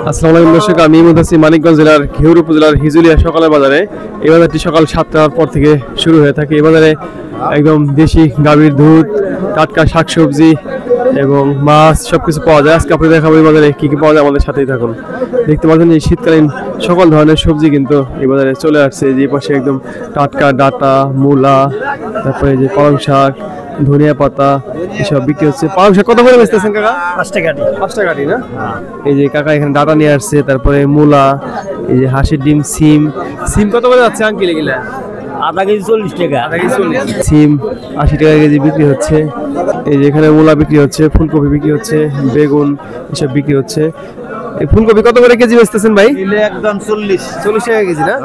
আসসালামু আলাইকুম দর্শক, আমি মুদাসি মানিকগঞ্জ জেলার ঘিওর উপজেলার হিজুলিয়া সকালের বাজারে। এই বাজারটি সকাল 7টার পর থেকে শুরু হয়ে থাকে। এই বাজারে একদম দেশি গাভীর দুধ, টাটকা শাকসবজি এবং মাছ সবকিছু পাওয়া যায়। আজকে আপনাদের দেখাবো এই বাজারে কি কি পাওয়া যায়, আমাদের সাথেই থাকুন। দেখতে পাচ্ছেন যে শীতকালীন সকল ধরনের সবজি কিন্তু এই বাজারে চলে আসছে। যে পাশে একদম টাটকা ডাটা, মূলা, তারপরে যে পালং শাক, ধনিয়া পাতা এসব বিক্রি হচ্ছে। পালং শাক কত করে বেচতেছেন কাকা? 5 টাকা। 5 টাকা না? এই যে কাকা এখানে ডাটা নিয়ে আসছে, তারপরে মূলা, এই যে হাঁসের ডিম, সিম কত করে যাচ্ছে আঙ্কেল এগুলা? আধা কেজি 40 টাকা। সিম 80 টাকা কেজি বিক্রি হচ্ছে। এই যে এখানে মূলা বিক্রি হচ্ছে, ফুলকপি বিক্রি হচ্ছে, বেগুন এসব বিক্রি হচ্ছে। এই ফুলকপি কত করে কেজি বেচতেছেন ভাই? একদম 40 টাকা কেজি না?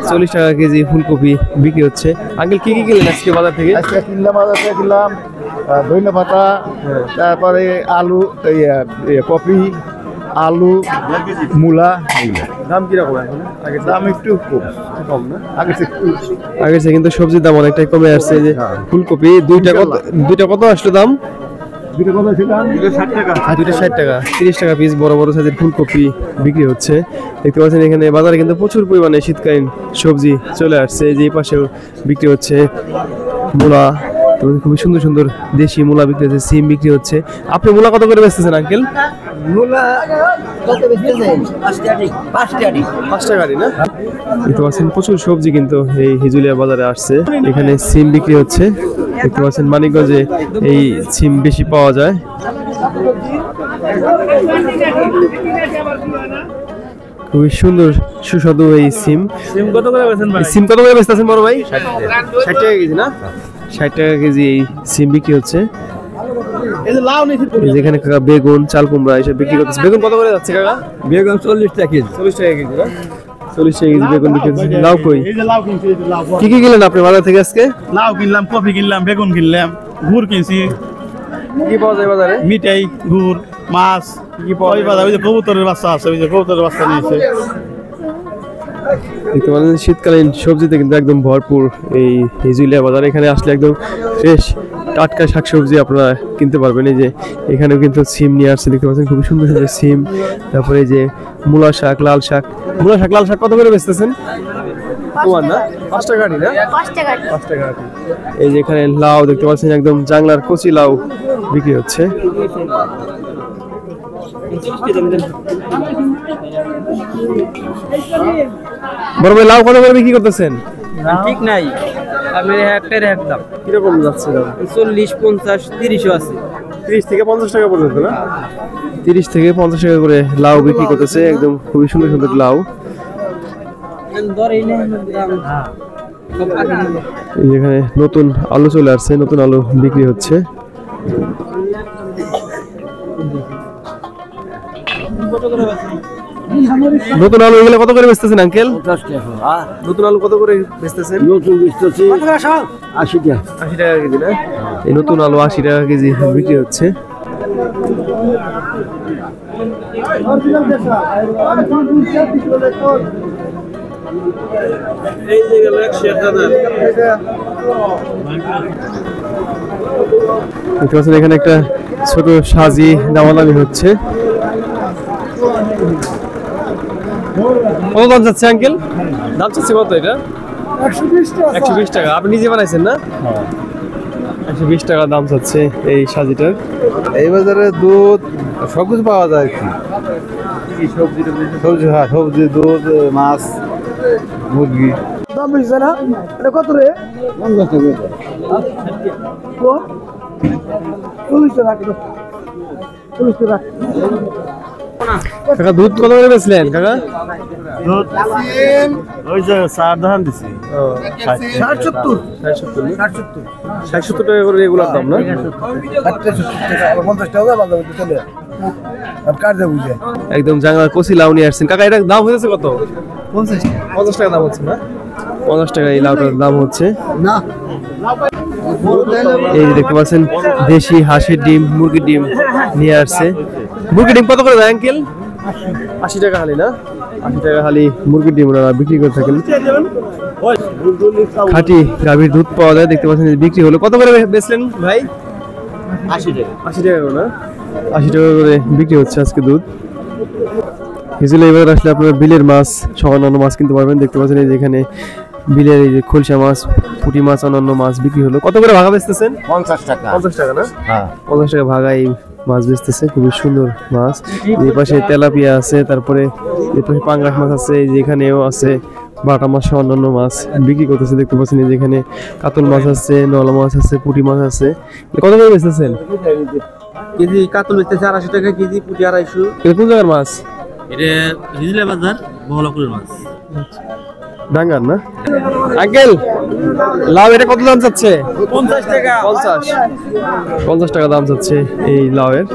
40 টাকা কেজি ফুলকপি বিক্রি হচ্ছে। আঙ্কেল কি কি কিনলেন আজকে বাজার থেকে? আজকে কিনলাম ধনিয়া পাতা, তারপরে আলু, কপি, আলু, মূলা। দাম কিরকম এখন? আগের দাম একটু কম না? আগের চেয়ে কিন্তু সবজির দাম অনেকটাই কমে আসছে। যে ফুলকপি দুইটা কত আসলো দাম? 260 টাকা। 60 টাকা, 30 টাকা পিস বড় বড় সাইজের ফুলকপি বিক্রি হচ্ছে। দেখতে পাচ্ছেন এখানে বাজারে কিন্তু প্রচুর পরিমাণে শীতকালীন সবজি চলে আসছে। যে এই পাশেও বিক্রি হচ্ছে মূলা, খুবই সুন্দর সুন্দর দেশি মূলা বিক্রি হচ্ছে, সিম বিক্রি হচ্ছে। আপনি মূলা কত করে বেচতেছেন আঙ্কেল? মূলা কত বেচতেছেন? 5 টাকা না? দেখতে পাচ্ছেন প্রচুর সবজি কিন্তু এই হিজুলিয়া বাজারে আসছে। এখানে সিম বিক্রি হচ্ছে। দেখতে পাচ্ছেন মানিকগঞ্জে এই সিম বেশি পাওয়া যায়। খুবই সুন্দর সুস্বাদু এই সিম। কত করে বেচেন ভাই? সিম কত করে বেচতেছেন বড় ভাই? 60 টাকা কেজি না? 60 টাকা কেজি এই সিম বিক্রি হচ্ছে। যেখানে কাকা বেগুন, চাল কুমড়া এসব বিক্রি করতেছে। বেগুন কত করে যাচ্ছে কাকা? বেগুন 40 টাকা কেজি। 40 টাকা কেজি না? 40 টাকা কেজি বেগুন বিক্রি হচ্ছে। লাউ কই? এই যে লাউ কিনছি, এই যে লাউ। কি কি কিনলেন আপনি বাজার থেকে আজকে? লাউ কিনলাম, কপি কিনলাম, বেগুন কিনলাম, গুড় কিনছি। কি পাওয়া যায় বাজারে? মিঠাই, গুড়, মাছ কি পাওয়া যায় বাজারে? ওই যে কবুতরের বাচ্চা আছে, ওই যে কবুতরের বাচ্চা নিয়েছে। দেখতে পাচ্ছেন শীতকালীন সবজিতে কিন্তু একদম ভরপুর এই হিজুলিয়া বাজার। এখানে আসলে একদম ফ্রেশ টাটকা শাকসবজি আপনারা কিনতে পারবেন। এই যে এখানেও কিন্তু সিম নিয়ে আসছে, দেখতে পাচ্ছেন খুবই সুন্দর সুন্দর সিম। তারপরে এই যে মূলা শাক, লাল শাক কত করে বেচতেছেন? তোমার না? 5 টাকা না? 5 টাকা। এই যে এখানে লাউ দেখতে পাচ্ছেন, একদম জাংলার কচি লাউ বিক্রি হচ্ছে। বড় ভাই লাউ কত করে বিক্রি করতেছেন? ঠিক নাই, আমি একটার একদম কিরকম যাচ্ছে দাম? 40, 50, 30 আছে। 30 থেকে 50 টাকা পর্যন্ত না? 30 থেকে 50 টাকা করে লাউ বিক্রি করতেছে। একদম খুবই সুন্দর সুন্দর লাউ। এখানে নতুন আলু চলে আসছে, নতুন আলু বিক্রি হচ্ছে। নতুন আলু এগুলো কত করে বেচতেছেন আঙ্কেল? 50 টাকা। নতুন আলু কত করে বেচতেছেন? নতুন বেচতেছি 80 টাকা। 80 টাকা কেজি না? এই নতুন আলু 80 টাকা কেজি বিক্রি হচ্ছে। এখানে একটা ছোট সাজি দামাদামি হচ্ছে। কত দাম যাচ্ছে আঙ্কেল? দাম চাচ্ছে কত এটা? 120 টাকা। আপনি নিজে বানাইছেন না? 120 টাকা দাম চাচ্ছে এই সাজিটার। এই বাজারে দুধ সবকিছু পাওয়া যায়। কি সবজি? হ্যাঁ, সবজি, দুধ, মাছ, মুরগি। দাম বেশি না? এটা কত রে? 50 টাকা। 40 টাকা। 40 টাকা। কাকা দুধ কত করে বেচলেন কাকা? দুধ ওই যে 4 ধান দিছি। 60-70 টাকা করে রেগুলার দাম না? 50 টাকা বাজার মধ্যে চলে। আর কার দেব বুঝে? একদম জাংলার কচি লাউ নিয়ে আসছেন কাকা। এটা দাম হয়েছে কত? 50 টাকা দাম হচ্ছে না? 50 টাকা এই লাউটার দাম হচ্ছে না। এই যে দেখতে পাচ্ছেন দেশি হাঁসের ডিম, মুরগির ডিম নিয়ে আসছে। মুরগির ডিম কত করে দেয় আঙ্কেল? 80 টাকা হালি না? 80 টাকা হালি মুরগির ডিম ওনারা বিক্রি করে থাকেন। খাঁটি গাভীর দুধ পাওয়া যায়। দেখতে পাচ্ছেন বিক্রি হলো। কত করে বেচলেন ভাই? 80 টাকা। 80 টাকা করে না? 80 টাকা করে বিক্রি হচ্ছে আজকে দুধ। হিজুলিয়া এবার আসলে আপনারা বিলের মাছ সহ অন্যান্য মাছ কিনতে পারবেন। দেখতে পাচ্ছেন এই যে এখানে বিলের এই যে খলসা মাছ, পুঁটি মাছ, অন্যান্য মাছ বিক্রি হলো। কত করে ভাগা বেচতেছেন? 50 টাকা। 50 টাকা না? হ্যাঁ 50 টাকা ভাগা এই মাছ বেচতেছে, খুবই সুন্দর মাছ। এই পাশে তেলাপিয়া আছে, তারপরে এই পাশে পাঙ্গাস মাছ আছে, এই যে এখানেও আছে বাটা মাছ সহ অন্যান্য মাছ বিক্রি করতেছে। দেখতে পাচ্ছেন এই যে এখানে কাতল মাছ আছে, নলা মাছ আছে, পুঁটি মাছ আছে। কত করে বেচতেছেন? কেজি কাতল বেচতেছে 250 টাকা কেজি, পুঁটি 250। এটা কোন জায়গার মাছ? এটা হিজলা বাজার বহলাপুরের মাছ। ডাঙ্গার না? আঙ্কেল লাউ এটা কত দাম চাচ্ছে? 50 টাকা। 50 টাকা দাম চাচ্ছে এই লাউয়ের।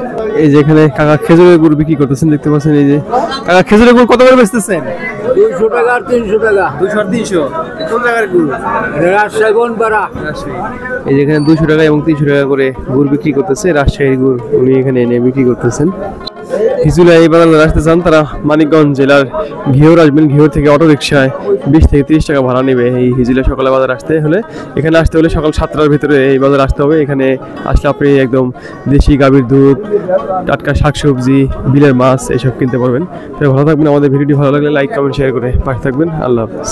এই যে এখানে কাকা খেজুরের গুড় বিক্রি করতেছেন। দেখতে পাচ্ছেন এই যে কাকা খেজুরের গুড় কত করে বেচতেছেন? 200 টাকা আর 300 টাকা। 200 আর 300। কোন জায়গার গুড়? রাজশাহী কোনপাড়া? এই যে এখানে 200 টাকা এবং 300 টাকা করে গুড় বিক্রি করতেছে। রাজশাহীর গুড় উনি এখানে এনে বিক্রি করতেছেন। হিজুলিয়া এই বাজারে আসতে চান তারা মানিকগঞ্জ জেলার ঘিওর আসবেন। ঘিওর থেকে অটো রিক্সায় 20 থেকে 30 টাকা ভাড়া নেবে এই হিজুলিয়া সকালে বাজার আসতে হলে। এখানে আসতে হলে সকাল 7টার ভিতরে এই বাজার আসতে হবে। এখানে আসলে আপনি একদম দেশি গাভীর দুধ, টাটকা শাকসবজি, বিলের মাছ এসব কিনতে পারবেন। তাই ভালো থাকবেন। আমাদের ভিডিওটি ভালো লাগলে লাইক, কমেন্ট, শেয়ার করে পাশে থাকবেন। আল্লাহ হাফেজ।